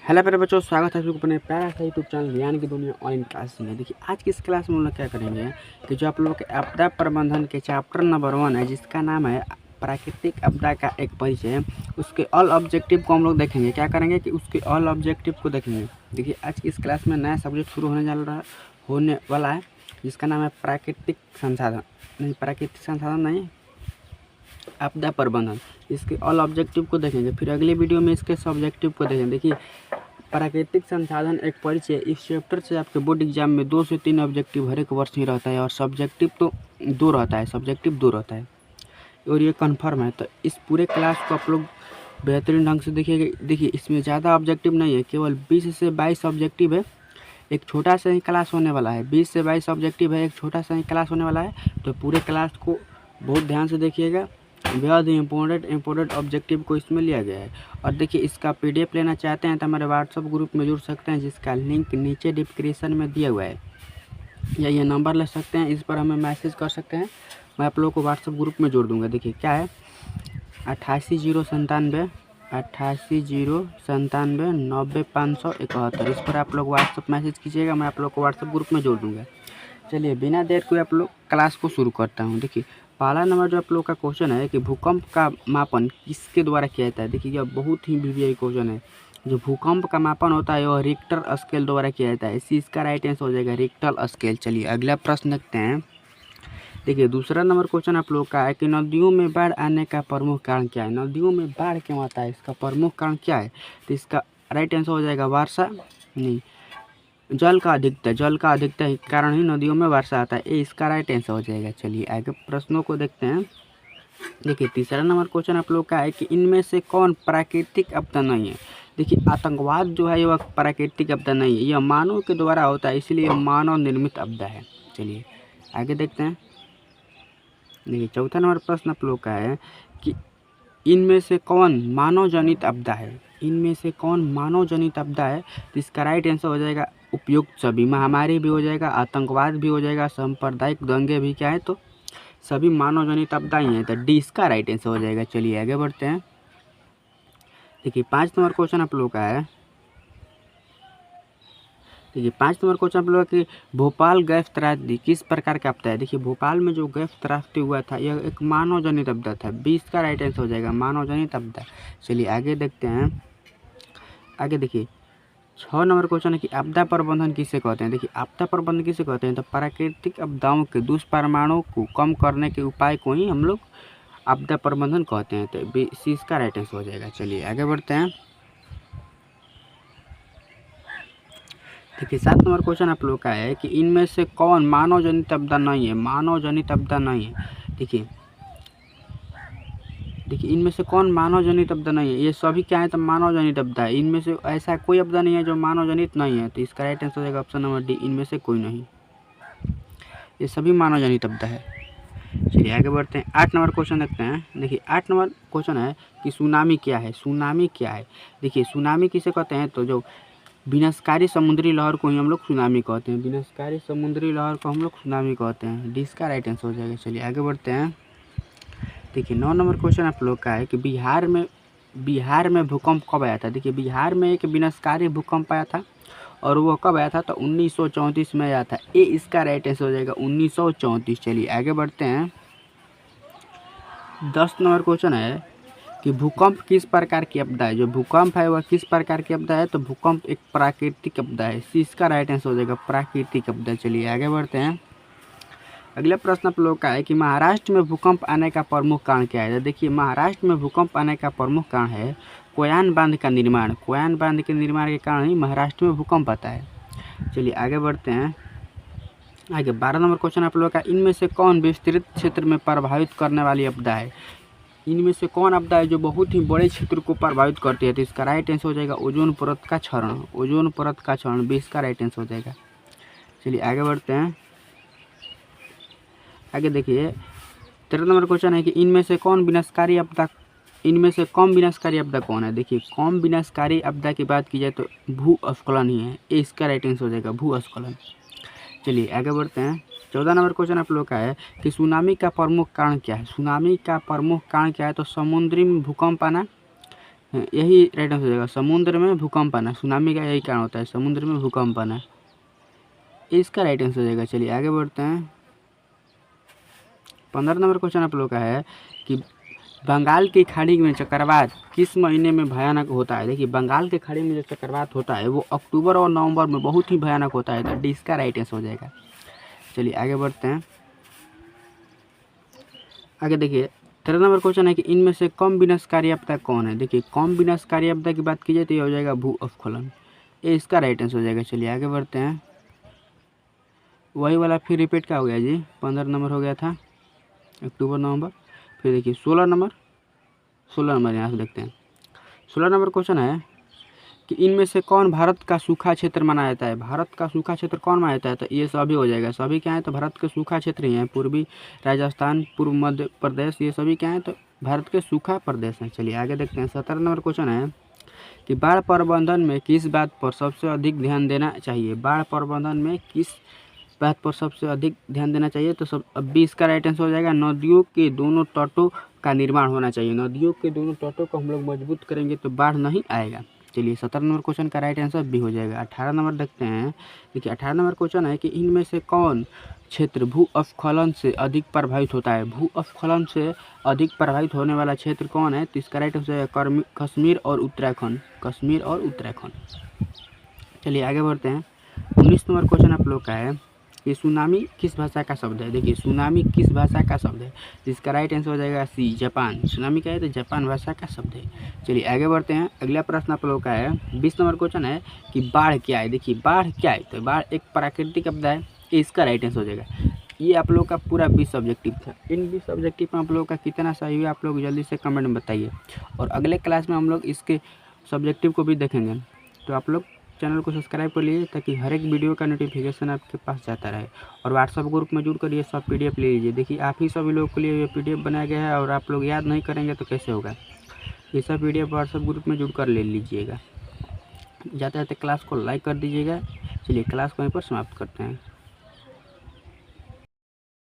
Hello प्यारे बच्चों, स्वागत है आपको अपने प्यारा सा यूट्यूब चैनल ज्ञान की दुनिया ऑनलाइन क्लास में। देखिए आज की इस क्लास में हम लोग क्या करेंगे कि जो आप लोगों के आपदा प्रबंधन के चैप्टर नंबर 1 है, जिसका नाम है प्राकृतिक आपदा का एक परिचय, उसके ऑल ऑब्जेक्टिव को हम लोग देखेंगे। क्या करेंगे कि उसके ऑल ऑब्जेक्टिव को देखेंगे। देखिए आज की इस क्लास में नया सब्जेक्ट शुरू होने वाला है, जिसका नाम है प्राकृतिक संसाधन नहीं, आपदा प्रबंधन। इसके ऑल ऑब्जेक्टिव को देखेंगे, फिर अगले वीडियो में इसके सब्जेक्टिव को देखेंगे। देखिए प्राकृतिक संसाधन एक परिचय, इस चैप्टर से आपके बोर्ड एग्जाम में 2 से 3 ऑब्जेक्टिव हर एक वर्ष ही रहता है और सब्जेक्टिव तो 2 रहता है, और ये कन्फर्म है। तो इस पूरे क्लास को आप लोग बेहतरीन ढंग से देखिएगा। देखिए इसमें ज़्यादा ऑब्जेक्टिव नहीं है, केवल 20 से 22 ऑब्जेक्टिव है। एक छोटा सा ही क्लास होने वाला है, 20 से 22 ऑब्जेक्टिव है, एक छोटा सा ही क्लास होने वाला है। तो पूरे क्लास को बहुत ध्यान से देखिएगा। बेहद ही इम्पोर्टेंट ऑब्जेक्टिव को इसमें लिया गया है। और देखिए इसका PDF लेना चाहते हैं तो हमारे व्हाट्सअप ग्रुप में जुड़ सकते हैं, जिसका लिंक नीचे डिस्क्रिप्शन में दिया हुआ है, या ये नंबर ले सकते हैं, इस पर हमें मैसेज कर सकते हैं। मैं आप लोगों को व्हाट्सअप ग्रुप में जोड़ दूँगा। देखिए क्या है 880997 इस पर आप लोग व्हाट्सअप मैसेज कीजिएगा, मैं आप लोग को व्हाट्सअप ग्रुप में जोड़ दूँगा। चलिए बिना देर कोई आप लोग क्लास को शुरू करता हूँ। देखिए पहला नंबर जो आप लोग का क्वेश्चन है कि भूकंप का मापन किसके द्वारा किया जाता है। देखिए यह बहुत ही VVI क्वेश्चन है। जो भूकंप का मापन होता है वह रिक्टर स्केल द्वारा किया जाता है। इसका राइट आंसर हो जाएगा रिक्टर स्केल। चलिए अगला प्रश्न देखते हैं। देखिए दूसरा नंबर क्वेश्चन आप लोग का है कि नदियों में बाढ़ आने का प्रमुख कारण क्या है। नदियों में बाढ़ क्यों आता है, इसका प्रमुख कारण क्या है। तो इसका राइट आंसर हो जाएगा वर्षा नहीं, जल का अधिकता के कारण ही नदियों में वर्षा आता है। ये इसका राइट आंसर हो जाएगा। चलिए आगे प्रश्नों को देखते हैं। देखिए तीसरा नंबर क्वेश्चन आप लोग का है कि इनमें से कौन प्राकृतिक आपदा नहीं है। देखिए आतंकवाद जो है वह प्राकृतिक आपदा नहीं है, यह मानव के द्वारा होता है, इसलिए मानव निर्मित आपदा है। चलिए आगे देखते हैं। देखिए चौथा नंबर प्रश्न आप लोग का है कि इनमें से कौन मानव जनित आपदा है। इनमें से कौन मानव जनित आपदा है। तो इसका राइट आंसर हो जाएगा उपयुक्त सभी। महामारी भी हो जाएगा, आतंकवाद भी हो जाएगा, सांप्रदायिक दंगे भी क्या है, तो सभी मानव जनित आपदा ही है। तो डी इसका राइट आंसर हो जाएगा। चलिए आगे बढ़ते हैं। देखिए 5 नंबर क्वेश्चन आप लोग का है। देखिए 5 नंबर क्वेश्चन आप लोग कि भोपाल गैस त्रासदी किस प्रकार का आपदा है। देखिए भोपाल में जो गैस त्रासदी हुआ था यह एक मानव जनित आपदा था। 20 का राइट आंसर हो जाएगा मानव जनित आपदा। चलिए आगे देखते हैं। आगे देखिए 6 नंबर क्वेश्चन है कि आपदा प्रबंधन किसे कहते हैं। देखिए आपदा प्रबंधन किसे कहते हैं, तो प्राकृतिक आपदाओं के दुष्परिणामों को कम करने के उपाय को ही हम लोग आपदा प्रबंधन कहते हैं। तो इसका राइट आंसर हो जाएगा। चलिए आगे बढ़ते हैं। देखिए 7 नंबर क्वेश्चन आप लोग का है कि इनमें से कौन मानव जनित आपदा नहीं है। मानव जनित आपदा नहीं है। देखिए इनमें से कौन मानव जनित आपदा नहीं है। ये सभी क्या है, तो मानव जनित आपदा है। इनमें से ऐसा कोई आपदा नहीं है जो मानव जनित नहीं है। तो इसका राइट आंसर हो जाएगा ऑप्शन नंबर डी, इनमें से कोई नहीं, ये सभी मानव जनित आपदा है। चलिए आगे बढ़ते हैं। 8 नंबर क्वेश्चन देखते हैं। देखिए 8 नंबर क्वेश्चन है कि सुनामी क्या है। सुनामी क्या है। देखिए सुनामी किसे कहते हैं, तो जो विनाशकारी समुद्री लहर को ही हम लोग सुनामी कहते हैं। विनाशकारी समुद्री लहर को हम लोग सुनामी कहते हैं। डी इसका राइट आंसर हो जाएगा। चलिए आगे बढ़ते हैं। देखिए 9 नंबर क्वेश्चन आप लोग का है कि बिहार में भूकंप कब आया था। देखिए बिहार में एक विनाशकारी भूकंप आया था, और वो कब आया था, तो 1934 में आया था। ये इसका राइट आंसर हो जाएगा 1934। चलिए आगे बढ़ते हैं। 10 नंबर क्वेश्चन है कि भूकंप किस प्रकार की आपदा है। जो भूकंप है वह किस प्रकार की आपदा है, तो भूकंप एक प्राकृतिक आपदा है। इसका राइट आंसर हो जाएगा प्राकृतिक आपदा। चलिए आगे बढ़ते हैं। अगला प्रश्न आप लोग का है कि महाराष्ट्र में भूकंप आने का प्रमुख कारण क्या है। देखिए महाराष्ट्र में भूकंप आने का प्रमुख कारण है कोयान बांध का निर्माण। कोयान बांध के निर्माण के कारण ही महाराष्ट्र में भूकंप आता है। चलिए आगे बढ़ते हैं। आगे 12 नंबर क्वेश्चन आप लोग का, इनमें से कौन विस्तृत क्षेत्र में प्रभावित करने वाली आपदा है। इनमें से कौन आपदा है जो बहुत ही बड़े क्षेत्र को प्रभावित करती है। तो इसका राइट आंसर हो जाएगा ओजोन परत का क्षरण। ओजोन परत का क्षरण 20 का राइट आंसर हो जाएगा। चलिए आगे बढ़ते हैं। आगे देखिए 13 नंबर क्वेश्चन है कि इनमें से कम विनाशकारी आपदा कौन है। देखिए कम विनाशकारी आपदा की बात की जाए तो भूस्खलन ही है। ये इसका राइट आंसर हो जाएगा भूस्खलन। चलिए आगे बढ़ते हैं। 14 नंबर क्वेश्चन आप लोग का है कि सुनामी का प्रमुख कारण क्या है। सुनामी का प्रमुख कारण क्या है, तो समुद्री में भूकंप आना, यही राइट आंसर हो जाएगा। समुद्र में भूकंप आना, सुनामी का यही कारण होता है, समुद्र में भूकंप आना, इसका राइट आंसर हो जाएगा। चलिए आगे बढ़ते हैं। 15 नंबर क्वेश्चन आप लोग का है कि बंगाल की खाड़ी में चक्रवात किस महीने में भयानक होता है। देखिए बंगाल की खाड़ी में जो चक्रवात होता है वो अक्टूबर और नवंबर में बहुत ही भयानक होता है, तो डी इसका राइट आंसर हो जाएगा। चलिए आगे बढ़ते हैं। आगे देखिए 13 नंबर क्वेश्चन है कि इनमें से कम विनाशकारी आपदा कौन है। देखिए कम विनाशकारी आपदा की बात की जाए तो ये हो जाएगा भूस्खलन, ये इसका राइट आंसर हो जाएगा। चलिए आगे बढ़ते हैं। वही वाला फिर रिपीट क्या हो गया जी, 15 नंबर हो गया था अक्टूबर नवंबर, फिर देखिए 16 नंबर यहाँ से देखते हैं। 16 नंबर क्वेश्चन है कि इनमें से कौन भारत का सूखा क्षेत्र माना जाता है। भारत का सूखा क्षेत्र कौन माना जाता है, तो ये सभी हो जाएगा। सभी क्या है, तो भारत के सूखा क्षेत्र ही हैं। पूर्वी राजस्थान, पूर्व मध्य प्रदेश, ये सभी क्या है, तो भारत के सूखा प्रदेश हैं। चलिए आगे देखते हैं। 17 नंबर क्वेश्चन है कि बाढ़ प्रबंधन में किस बात पर सबसे अधिक ध्यान देना चाहिए। बाढ़ प्रबंधन में किस बात पर सबसे अधिक ध्यान देना चाहिए, तो सब अब भी इसका राइट आंसर हो जाएगा। नदियों के दोनों तटों का निर्माण होना चाहिए। नदियों के दोनों तटों को हम लोग मजबूत करेंगे तो बाढ़ नहीं आएगा। चलिए 17 नंबर क्वेश्चन का राइट आंसर भी हो जाएगा। 18 नंबर देखते हैं। देखिए 18 नंबर क्वेश्चन है कि इनमें से कौन क्षेत्र भूस्खलन से अधिक प्रभावित होता है। भूस्खलन से अधिक प्रभावित होने वाला क्षेत्र कौन है, तो इसका राइट आंसर है कश्मीर और उत्तराखंड, कश्मीर और उत्तराखंड। चलिए आगे बढ़ते हैं। 19 नंबर क्वेश्चन आप लोग का है कि सुनामी किस भाषा का शब्द है। देखिए सुनामी किस भाषा का शब्द है, जिसका राइट आंसर हो जाएगा सी, जापान। सुनामी क्या है, तो जापान भाषा का शब्द है। चलिए आगे बढ़ते हैं। अगला प्रश्न आप लोग का है 20 नंबर क्वेश्चन है कि बाढ़ क्या है। देखिए बाढ़ क्या है, तो बाढ़ एक प्राकृतिक आपदा है, इसका राइट आंसर हो जाएगा। ये आप लोग का पूरा 20 सब्जेक्टिव था। इन 20 सब्जेक्टिव में आप लोगों का कितना सही हुआ आप लोग जल्दी से कमेंट में बताइए, और अगले क्लास में हम लोग इसके सब्जेक्टिव को भी देखेंगे। तो आप लोग चैनल को सब्सक्राइब कर लीजिए ताकि हर एक वीडियो का नोटिफिकेशन आपके पास जाता रहे, और व्हाट्सएप ग्रुप में जुड़ कर ये सब PDF ले लीजिए। देखिए आप ही सभी लोगों के लिए ये PDF बनाया गया है, और आप लोग याद नहीं करेंगे तो कैसे होगा। ये सब PDF व्हाट्सएप ग्रुप में जुड़ कर ले लीजिएगा। जाते जाते क्लास को लाइक कर दीजिएगा। चलिए क्लास को यहीं पर समाप्त करते हैं।